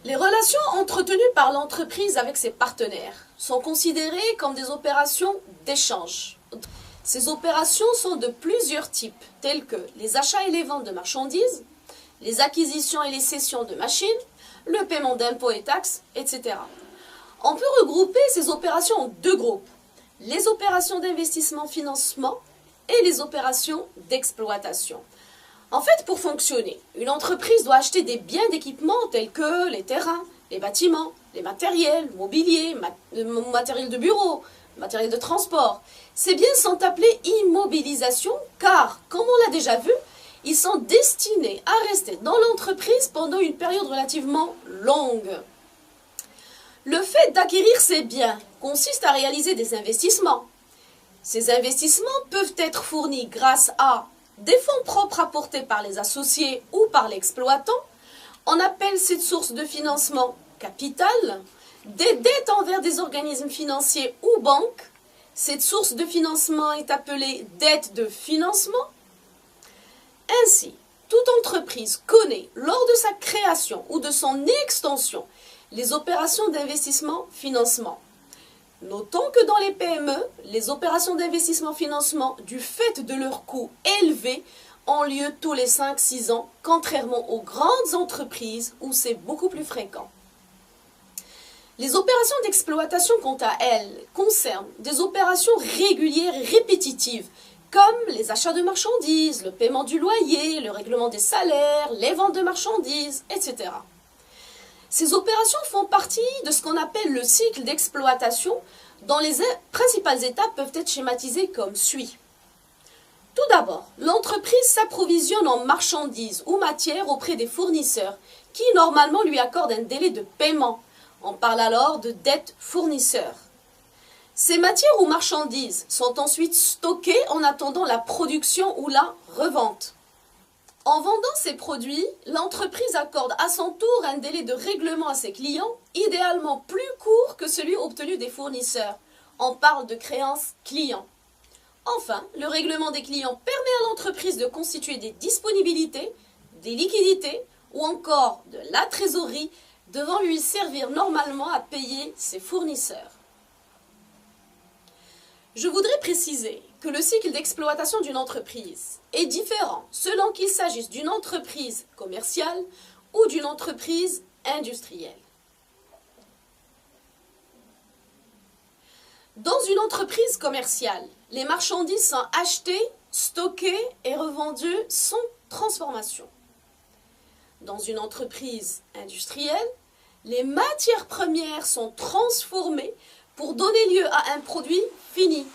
Les relations entretenues par l'entreprise avec ses partenaires sont considérées comme des opérations d'échange. Ces opérations sont de plusieurs types, tels que les achats et les ventes de marchandises, les acquisitions et les cessions de machines, le paiement d'impôts et taxes, etc. On peut regrouper ces opérations en deux groupes, les opérations d'investissement-financement et les opérations d'exploitation. En fait, pour fonctionner, une entreprise doit acheter des biens d'équipement tels que les terrains, les bâtiments, les matériels, mobilier, matériel de bureau, matériel de transport. Ces biens sont appelés immobilisations car, comme on l'a déjà vu, ils sont destinés à rester dans l'entreprise pendant une période relativement longue. Le fait d'acquérir ces biens consiste à réaliser des investissements. Ces investissements peuvent être fournis grâce à des fonds propres apportés par les associés ou par l'exploitant. On appelle cette source de financement capital, des dettes envers des organismes financiers ou banques. Cette source de financement est appelée dette de financement. Ainsi, toute entreprise connaît lors de sa création ou de son extension les opérations d'investissement-financement. Notons que dans les PME, les opérations d'investissement-financement, du fait de leur coût élevé, ont lieu tous les 5-6 ans, contrairement aux grandes entreprises où c'est beaucoup plus fréquent. Les opérations d'exploitation, quant à elles, concernent des opérations régulières et répétitives, comme les achats de marchandises, le paiement du loyer, le règlement des salaires, les ventes de marchandises, etc. Ces opérations font partie de ce qu'on appelle le cycle d'exploitation, dont les principales étapes peuvent être schématisées comme suit. Tout d'abord, l'entreprise s'approvisionne en marchandises ou matières auprès des fournisseurs, qui normalement lui accordent un délai de paiement. On parle alors de dette fournisseur. Ces matières ou marchandises sont ensuite stockées en attendant la production ou la revente. En vendant ces produits, l'entreprise accorde à son tour un délai de règlement à ses clients, idéalement plus court que celui obtenu des fournisseurs. On parle de créance client. Enfin, le règlement des clients permet à l'entreprise de constituer des disponibilités, des liquidités ou encore de la trésorerie devant lui servir normalement à payer ses fournisseurs. Je voudrais préciser que le cycle d'exploitation d'une entreprise est différent selon qu'il s'agisse d'une entreprise commerciale ou d'une entreprise industrielle. Dans une entreprise commerciale, les marchandises sont achetées, stockées et revendues sans transformation. Dans une entreprise industrielle, les matières premières sont transformées pour donner lieu à un produit fini.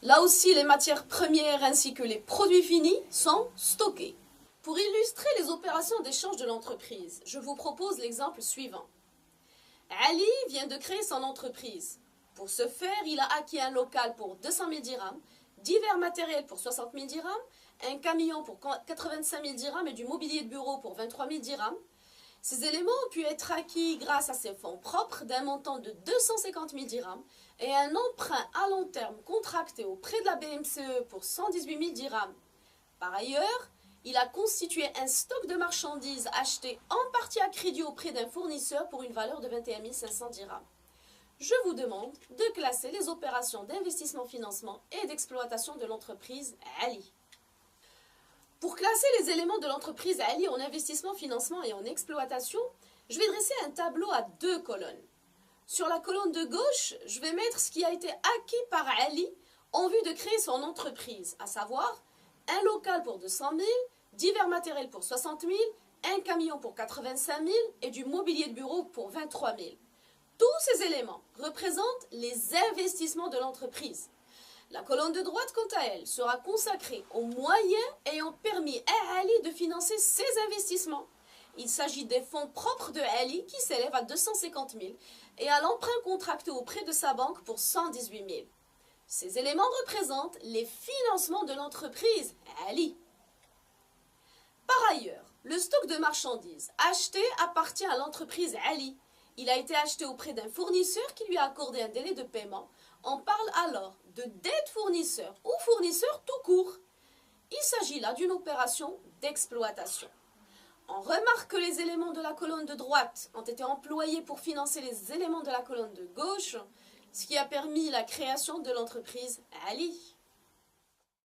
Là aussi, les matières premières ainsi que les produits finis sont stockés. Pour illustrer les opérations d'échange de l'entreprise, je vous propose l'exemple suivant. Ali vient de créer son entreprise. Pour ce faire, il a acquis un local pour 200 000 dirhams, divers matériels pour 60 000 dirhams, un camion pour 85 000 dirhams et du mobilier de bureau pour 23 000 dirhams. Ces éléments ont pu être acquis grâce à ses fonds propres d'un montant de 250 000 dirhams et un emprunt à long terme contracté auprès de la BMCE pour 118 000 dirhams. Par ailleurs, il a constitué un stock de marchandises achetées en partie à crédit auprès d'un fournisseur pour une valeur de 21 500 dirhams. Je vous demande de classer les opérations d'investissement-financement et d'exploitation de l'entreprise Ali. Pour classer les éléments de l'entreprise Ali en investissement, financement et en exploitation, je vais dresser un tableau à deux colonnes. Sur la colonne de gauche, je vais mettre ce qui a été acquis par Ali en vue de créer son entreprise, à savoir un local pour 200 000, divers matériels pour 60 000, un camion pour 85 000 et du mobilier de bureau pour 23 000. Tous ces éléments représentent les investissements de l'entreprise. La colonne de droite, quant à elle, sera consacrée aux moyens ayant permis à Ali de financer ses investissements. Il s'agit des fonds propres de Ali qui s'élèvent à 250 000 et à l'emprunt contracté auprès de sa banque pour 118 000. Ces éléments représentent les financements de l'entreprise Ali. Par ailleurs, le stock de marchandises acheté appartient à l'entreprise Ali. Il a été acheté auprès d'un fournisseur qui lui a accordé un délai de paiement. On parle alors de dette fournisseur ou fournisseur tout court. Il s'agit là d'une opération d'exploitation. On remarque que les éléments de la colonne de droite ont été employés pour financer les éléments de la colonne de gauche, ce qui a permis la création de l'entreprise Ali.